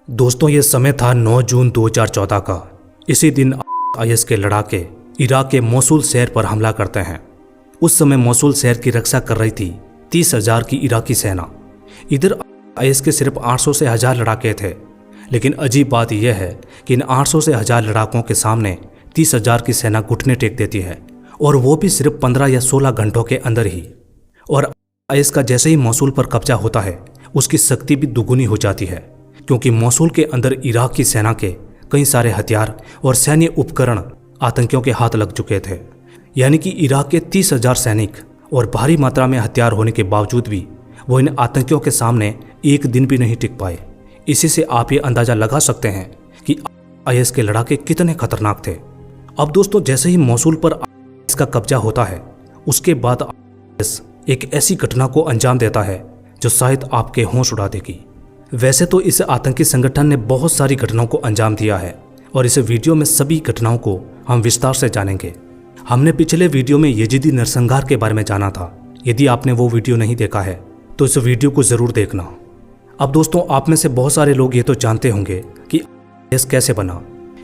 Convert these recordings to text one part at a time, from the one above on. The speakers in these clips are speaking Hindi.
दोस्तों ये समय था 9 जून 2014 का। इसी दिन आईएस के लड़ाके इराक के मोसुल शहर पर हमला करते हैं। उस समय मोसुल शहर की रक्षा कर रही थी 30,000 की इराकी सेना। इधर आईएस के सिर्फ 800 से 1000 लड़ाके थे। लेकिन अजीब बात यह है कि इन 800 से 1000 लड़ाकों के सामने 30,000 की सेना घुटने टेक देती है, और वो भी सिर्फ 15 या 16 घंटों के अंदर ही। और आईएस का जैसे ही मोसुल पर कब्जा होता है, उसकी शक्ति भी दुगुनी हो जाती है, क्योंकि मोसुल के अंदर इराक की सेना के कई सारे हथियार और सैन्य उपकरण आतंकियों के हाथ लग चुके थे। यानी कि इराक के 30,000 सैनिक और भारी मात्रा में हथियार होने के बावजूद भी वो इन आतंकियों के सामने एक दिन भी नहीं टिक पाए। इसी से आप ये अंदाजा लगा सकते हैं कि आईएस के लड़ाके कितने खतरनाक थे। अब दोस्तों, जैसे ही मोसुल पर आईएस का कब्जा होता है, उसके बाद आईएस एक ऐसी घटना को अंजाम देता है जो शायद आपके होश उड़ा देगी। वैसे तो इस आतंकी संगठन ने बहुत सारी घटनाओं को अंजाम दिया है, और इस वीडियो में सभी घटनाओं को हम विस्तार से जानेंगे। हमने पिछले वीडियो में यजीदी नरसंहार के बारे में जाना था। यदि आपने वो वीडियो नहीं देखा है तो इस वीडियो को जरूर देखना। अब दोस्तों, आप में से बहुत सारे लोग ये तो जानते होंगे कि आईएस कैसे बना।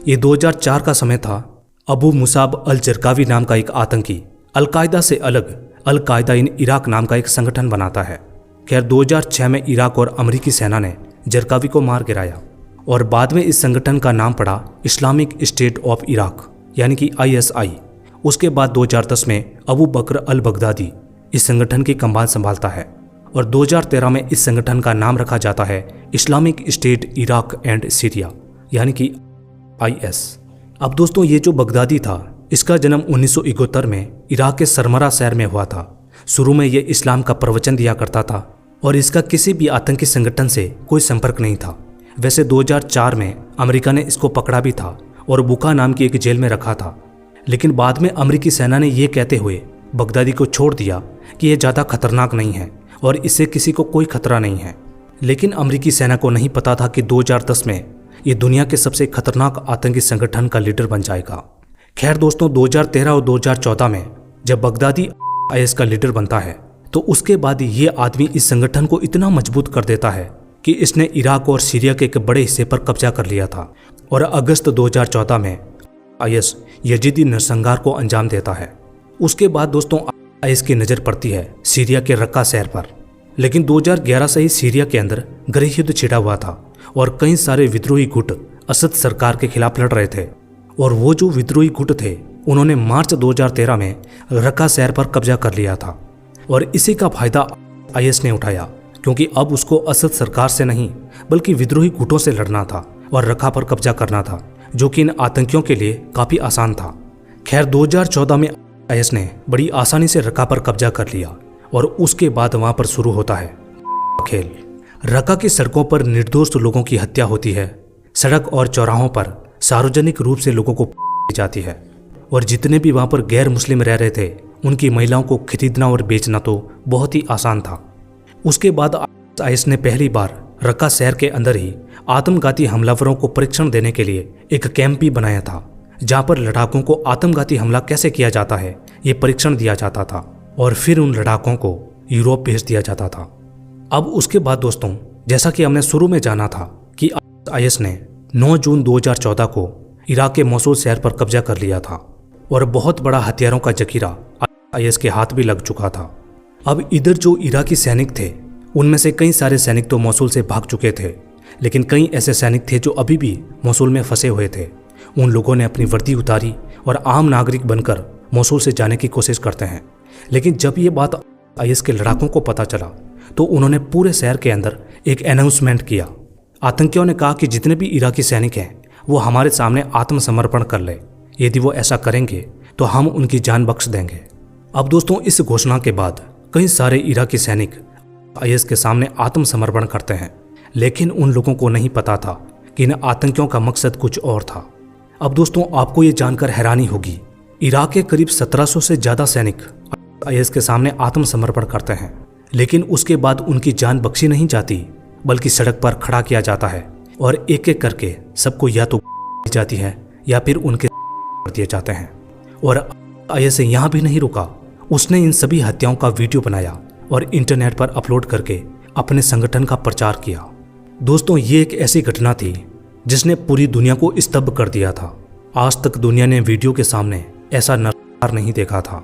ये 2004 का समय था। अबू मुसाब अल जरकावी नाम का एक आतंकी अल-कायदा से अलग अल-कायदा इन इराक नाम का एक संगठन बनाता है। खैर, 2006 में इराक और अमेरिकी सेना ने जरकावी को मार गिराया, और बाद में इस संगठन का नाम पड़ा इस्लामिक स्टेट ऑफ इराक, यानी कि ISI। उसके बाद 2010 में अबू बकर अल बगदादी इस संगठन की कमान संभालता है, और 2013 में इस संगठन का नाम रखा जाता है Islamic state Iraq and Syria, यानी कि IS। अब दोस्तों, ये जो बगदादी था, इसका जन्म 1971 में इराक के सरमरा शहर में हुआ था। शुरू में ये इस्लाम का प्रवचन दिया करता था, और इसका किसी भी आतंकी संगठन से कोई संपर्क नहीं था। वैसे 2004 में अमेरिका ने इसको पकड़ा भी था और बुका नाम की एक जेल में रखा था। लेकिन बाद में अमेरिकी सेना ने यह कहते हुए बगदादी को छोड़ दिया कि यह ज़्यादा खतरनाक नहीं है और इससे किसी को कोई खतरा नहीं है। लेकिन अमेरिकी सेना को नहीं पता था कि 2010 में ये दुनिया के सबसे खतरनाक आतंकी संगठन का लीडर बन जाएगा। खैर दोस्तों, 2013 और 2014 में जब बगदादी आईएस का लीडर बनता है, तो उसके बाद ये आदमी इस संगठन को इतना मजबूत कर देता है कि इसने इराक और सीरिया के एक बड़े हिस्से पर कब्जा कर लिया था। और अगस्त 2014 में आईएस यजीदी नरसंहार को अंजाम देता है। उसके बाद दोस्तों, आईएस की नज़र पड़ती है सीरिया के रक्का शहर पर। लेकिन 2011 से ही सीरिया के अंदर गृह युद्ध छिड़ा हुआ था, और कई सारे विद्रोही गुट असद सरकार के खिलाफ लड़ रहे थे। और वो जो विद्रोही गुट थे, उन्होंने मार्च 2013 में रक्का शहर पर कब्जा कर लिया था। और इसी का फायदा आईएस ने उठाया, क्योंकि अब उसको असद सरकार से नहीं बल्कि विद्रोही गुटों से लड़ना था और रक्का पर कब्जा करना था, जो कि इन आतंकियों के लिए काफ़ी आसान था। खैर, 2014 में आईएस ने बड़ी आसानी से रक्का पर कब्जा कर लिया, और उसके बाद वहाँ पर शुरू होता है खेल। रक्का की सड़कों पर निर्दोष लोगों की हत्या होती है। सड़क और चौराहों पर सार्वजनिक रूप से लोगों को जाती है, और जितने भी वहाँ पर गैर मुस्लिम रह रहे थे, उनकी महिलाओं को खरीदना और बेचना तो बहुत ही आसान था। उसके बाद आईएस ने पहली बार रक्का शहर के अंदर ही आत्मघाती हमलावरों को परीक्षण देने के लिए एक कैंप भी बनाया था, जहां पर लड़ाकों को आत्मघाती हमला कैसे किया जाता है ये परीक्षण दिया जाता था, और फिर उन लड़ाकों को यूरोप भेज दिया जाता था। अब उसके बाद दोस्तों, जैसा कि हमने शुरू में जाना था कि आईएस ने 9 जून 2014 को इराक के मोसुल शहर पर कब्जा कर लिया था, और बहुत बड़ा हथियारों का जखीरा आईएस के हाथ भी लग चुका था। अब इधर जो इराकी सैनिक थे, उनमें से कई सारे सैनिक तो मोसुल से भाग चुके थे, लेकिन कई ऐसे सैनिक थे जो अभी भी मोसुल में फंसे हुए थे। उन लोगों ने अपनी वर्दी उतारी और आम नागरिक बनकर मोसुल से जाने की कोशिश करते हैं। लेकिन जब ये बात आईएस के लड़ाकों को पता चला, तो उन्होंने पूरे शहर के अंदर एक अनाउंसमेंट किया। आतंकियों ने कहा कि जितने भी इराकी सैनिक हैं, वो हमारे सामने आत्मसमर्पण कर ले। यदि वो ऐसा करेंगे तो हम उनकी जान बख्श देंगे। अब दोस्तों, इस घोषणा के बाद कई सारे इराकी सैनिक आईएस के सामने आत्मसमर्पण करते हैं, लेकिन उन लोगों को नहीं पता था कि इन आतंकियों का मकसद कुछ और था। अब दोस्तों, आपको ये जानकर हैरानी होगी, इराक के करीब 1700 से ज़्यादा सैनिक आईएस के सामने आत्मसमर्पण करते हैं, लेकिन उसके बाद उनकी जान बख्शी नहीं जाती, बल्कि सड़क पर खड़ा किया जाता है, और एक एक करके सबको या तो दी जाती है या फिर उनके कर दिए जाते हैं। और आईएस यहाँ भी नहीं रुका, उसने इन सभी हत्याओं का वीडियो बनाया और इंटरनेट पर अपलोड करके अपने संगठन का प्रचार किया। दोस्तों ये एक ऐसी घटना थी जिसने पूरी दुनिया को स्तब्ध कर दिया था। आज तक दुनिया ने वीडियो के सामने ऐसा नज़ारा नहीं देखा था।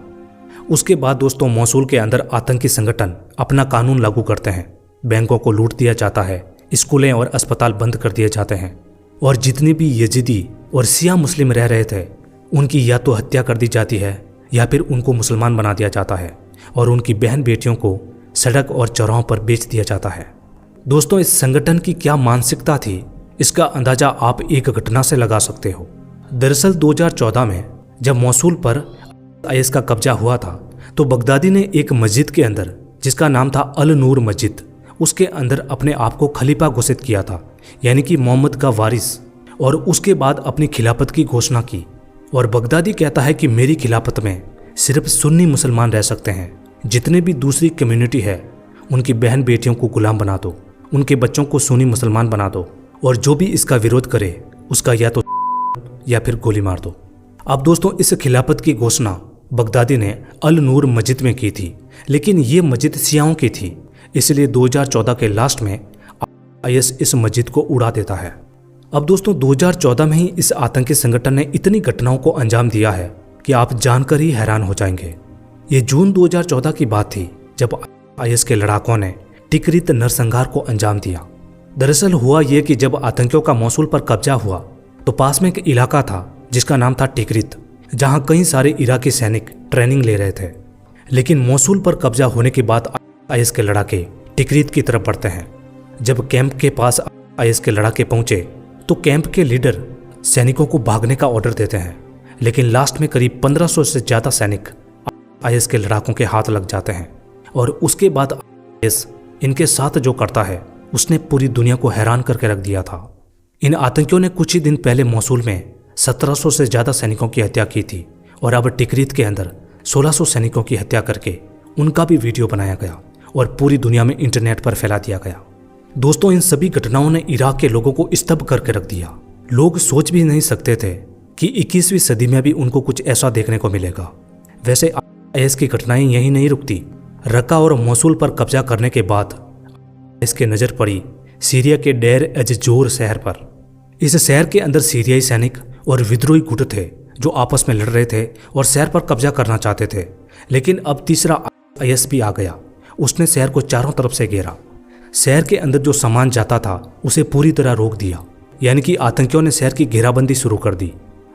उसके बाद दोस्तों मोसुल के अंदर आतंकी संगठन अपना कानून लागू करते हैं, बैंकों को लूट दिया जाता है, स्कूलें और अस्पताल बंद कर दिए जाते हैं और जितने भी यजीदी और शिया मुस्लिम रह रहे थे उनकी या तो हत्या कर दी जाती है या फिर उनको मुसलमान बना दिया जाता है और उनकी बहन बेटियों को सड़क और चौराहों पर बेच दिया जाता है। दोस्तों इस संगठन की क्या मानसिकता थी इसका अंदाजा आप एक घटना से लगा सकते हो। दरअसल 2014 में जब मोसुल पर आईएस का कब्जा हुआ था तो बगदादी ने एक मस्जिद के अंदर जिसका नाम था अल नूर मस्जिद, उसके अंदर अपने आप को खलीफा घोषित किया था, यानी कि मोहम्मद का वारिस, और उसके बाद अपनी खिलाफत की घोषणा की। और बगदादी कहता है कि मेरी खिलाफत में सिर्फ सुन्नी मुसलमान रह सकते हैं, जितने भी दूसरी कम्युनिटी है उनकी बहन बेटियों को गुलाम बना दो, उनके बच्चों को सुन्नी मुसलमान बना दो और जो भी इसका विरोध करे उसका या तो या फिर गोली मार दो। अब दोस्तों इस खिलाफत की घोषणा बगदादी ने अल नूर मस्जिद में की थी, लेकिन ये मस्जिद शियाओं की थी, इसलिए 2014 के लास्ट में आईएस इस मस्जिद को उड़ा देता है। अब दोस्तों 2014 में ही इस आतंकी संगठन ने इतनी घटनाओं को अंजाम दिया है कि आप जानकर ही हैरान हो जाएंगे। ये जून 2014 की बात थी जब आईएस के लड़ाकों ने टिकरित नरसंहार को अंजाम दिया। दरअसल हुआ ये कि जब आतंकियों का मोसुल पर कब्जा हुआ तो पास में एक इलाका था जिसका नाम था टिकरित, जहां कई सारे इराकी सैनिक ट्रेनिंग ले रहे थे। लेकिन मोसुल पर कब्जा होने के बाद आईएस के लड़ाके टिकरित की तरफ बढ़ते हैं। जब कैंप के पास आईएस के लड़ाके पहुंचे तो कैंप के लीडर सैनिकों को भागने का ऑर्डर देते हैं, लेकिन लास्ट में करीब 1500 से ज़्यादा सैनिक आईएस के लड़ाकों के हाथ लग जाते हैं। और उसके बाद आईएस इनके साथ जो करता है उसने पूरी दुनिया को हैरान करके रख दिया था। इन आतंकियों ने कुछ ही दिन पहले मोसुल में 1700 से ज़्यादा सैनिकों की हत्या की थी और अब टिकरित के अंदर 1600 सैनिकों की हत्या करके उनका भी वीडियो बनाया गया और पूरी दुनिया में इंटरनेट पर फैला दिया गया। दोस्तों इन सभी घटनाओं ने इराक के लोगों को स्तब्ध करके रख दिया। लोग सोच भी नहीं सकते थे कि 21वीं सदी में भी उनको कुछ ऐसा देखने को मिलेगा। वैसे आईएस की घटनाएं यही नहीं रुकती। रक्का और मोसुल पर कब्जा करने के बाद आईएस की नज़र पड़ी सीरिया के डेर एज-जोर शहर पर। इस शहर के अंदर सीरियाई सैनिक और विद्रोही गुट थे जो आपस में लड़ रहे थे और शहर पर कब्जा करना चाहते थे। लेकिन अब तीसरा आईएस भी आ गया। उसने शहर को चारों तरफ से घेरा। शहर के अंदर जो सामान जाता था उसे पूरी तरह रोक दिया, यानी कि आतंकियों ने शहर की घेराबंदी शुरू कर दी।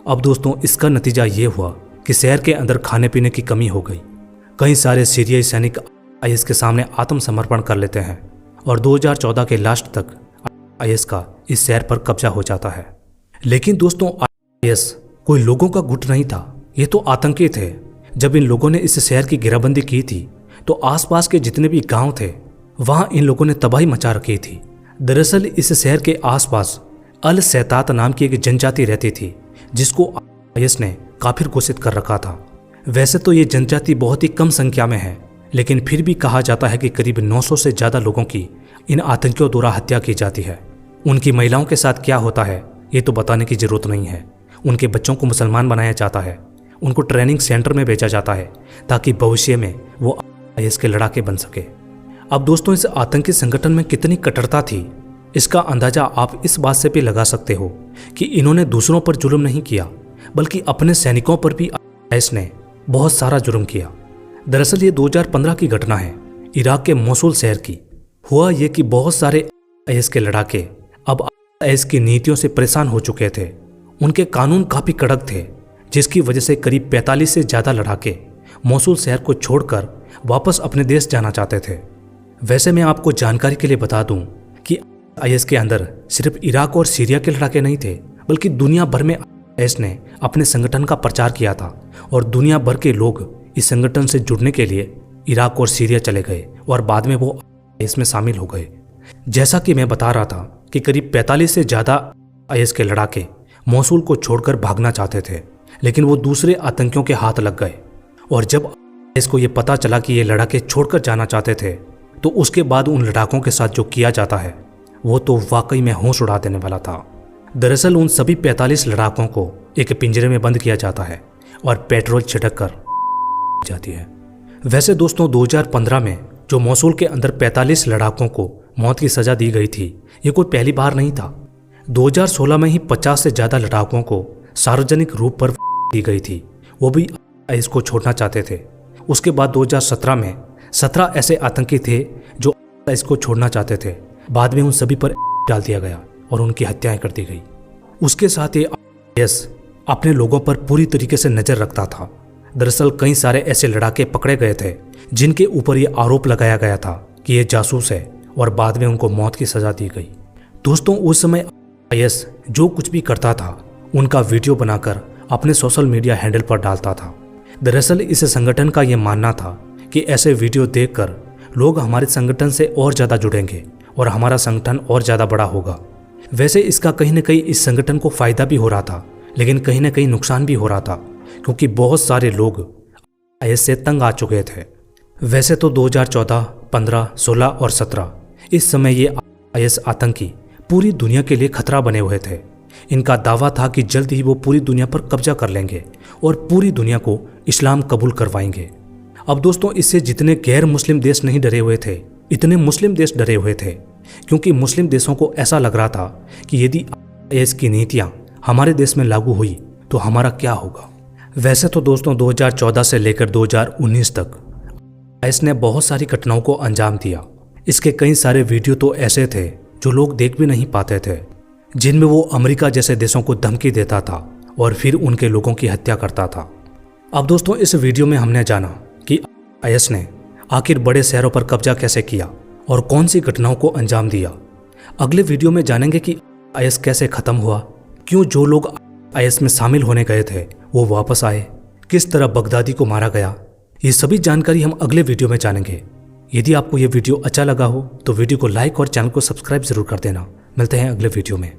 अब दोस्तों इसका नतीजा ये हुआ कि शहर के अंदर खाने पीने की कमी हो गई। कई सारे सीरियाई सैनिक आईएस के सामने आत्मसमर्पण कर लेते हैं और 2014 के लास्ट तक आईएस का इस शहर पर कब्जा हो जाता है। लेकिन दोस्तों आईएस कोई लोगों का गुट नहीं था, ये तो आतंकी थे। जब इन लोगों ने इस शहर की घेराबंदी की थी तो आसपास के जितने भी गांव थे वहां इन लोगों ने तबाही मचा रखी थी। दरअसल इस शहर के आसपास अल सैतात नाम की एक जनजाति रहती थी जिसको आईएस ने काफिर घोषित कर रखा था। वैसे तो ये जनजाति बहुत ही कम संख्या में है, लेकिन फिर भी कहा जाता है कि करीब 900 से ज़्यादा लोगों की इन आतंकियों द्वारा हत्या की जाती है। उनकी महिलाओं के साथ क्या होता है ये तो बताने की जरूरत नहीं है। उनके बच्चों को मुसलमान बनाया जाता है, उनको ट्रेनिंग सेंटर में भेजा जाता है ताकि भविष्य में वो आईएस के लड़ाके बन सके। अब दोस्तों इस आतंकी संगठन में कितनी कट्टरता थी इसका अंदाजा आप इस बात से भी लगा सकते हो कि इन्होंने दूसरों पर जुल्म नहीं किया बल्कि अपने सैनिकों पर भी आईएस ने बहुत सारा जुर्म किया। दरअसल ये 2015 की घटना है इराक के मोसुल शहर की। हुआ ये कि बहुत सारे आईएस के लड़ाके अब आईएस की नीतियों से परेशान हो चुके थे। उनके कानून काफ़ी कड़क थे जिसकी वजह से करीब 45 से ज़्यादा लड़ाके मोसुल शहर को छोड़कर वापस अपने देश जाना चाहते थे। वैसे मैं आपको जानकारी के लिए बता दूं कि आईएस के अंदर सिर्फ इराक और सीरिया के लड़ाके नहीं थे बल्कि दुनिया भर में आईएस ने अपने संगठन का प्रचार किया था और दुनिया भर के लोग इस संगठन से जुड़ने के लिए इराक और सीरिया चले गए और बाद में वो आईएस में शामिल हो गए। जैसा कि मैं बता रहा था कि करीब 45 से ज़्यादा आईएस के लड़ाके मोसुल को छोड़कर भागना चाहते थे, लेकिन वो दूसरे आतंकियों के हाथ लग गए। और जब आईएस को ये पता चला कि ये लड़ाके छोड़कर जाना चाहते थे तो उसके बाद उन लड़ाकों के साथ जो किया जाता है वो तो वाकई में होश उड़ा देने वाला था। दरअसल उन सभी 45 लड़ाकों को एक पिंजरे में बंद किया जाता है और पेट्रोल छिड़क कर जाती है। वैसे दोस्तों 2015 में जो मोसुल के अंदर 45 लड़ाकों को मौत की सजा दी गई थी, ये कोई पहली बार नहीं था। 2016 में ही 50 से ज़्यादा लड़ाकों को सार्वजनिक रूप पर दी गई थी, वो भी आईएस को छोड़ना चाहते थे। उसके बाद 2017 में 17 ऐसे आतंकी थे जो आईएस को छोड़ना चाहते थे। बाद में उन सभी पर डाल दिया गया और उनकी हत्याएं कर दी गई। उसके साथ ही आईएस अपने लोगों पर पूरी तरीके से नज़र रखता था। दरअसल कई सारे ऐसे लड़ाके पकड़े गए थे जिनके ऊपर ये आरोप लगाया गया था कि ये जासूस है, और बाद में उनको मौत की सजा दी गई। दोस्तों, उस समय आईएस जो कुछ भी करता था उनका वीडियो बनाकर अपने सोशल मीडिया हैंडल पर डालता था। दरअसल इस संगठन का ये मानना था कि ऐसे वीडियो देखकर लोग हमारे संगठन से और ज़्यादा जुड़ेंगे और हमारा संगठन और ज़्यादा बड़ा होगा। वैसे इसका कहीं ना कहीं इस संगठन को फ़ायदा भी हो रहा था, लेकिन कहीं ना कहीं नुकसान भी हो रहा था, क्योंकि बहुत सारे लोग आईएस से तंग आ चुके थे। वैसे तो 2014, 15, 16 और 17 इस समय ये आईएस आतंकी पूरी दुनिया के लिए खतरा बने हुए थे। इनका दावा था कि जल्द ही वो पूरी दुनिया पर कब्जा कर लेंगे और पूरी दुनिया को इस्लाम कबूल करवाएंगे। अब दोस्तों, इससे जितने गैर मुस्लिम देश नहीं डरे हुए थे, इतने मुस्लिम देश डरे हुए थे, क्योंकि मुस्लिम देशों को ऐसा लग रहा था कि यदि आईएस की नीतियां हमारे देश में लागू हुई तो हमारा क्या होगा। वैसे तो दोस्तों 2014 से लेकर 2019 तक आईएस ने बहुत सारी घटनाओं को अंजाम दिया। इसके कई सारे वीडियो तो ऐसे थे जो लोग देख भी नहीं पाते थे, जिनमें वो अमेरिका जैसे देशों को धमकी देता था और फिर उनके लोगों की हत्या करता था। अब दोस्तों, इस वीडियो में हमने जाना कि आईएस ने आखिर बड़े शहरों पर कब्जा कैसे किया और कौन सी घटनाओं को अंजाम दिया। अगले वीडियो में जानेंगे कि आईएस कैसे खत्म हुआ, क्यों जो लोग आईएस में शामिल होने गए थे वो वापस आए, किस तरह बगदादी को मारा गया। ये सभी जानकारी हम अगले वीडियो में जानेंगे। यदि आपको ये वीडियो अच्छा लगा हो तो वीडियो को लाइक और चैनल को सब्सक्राइब जरूर कर देना। मिलते हैं अगले वीडियो में।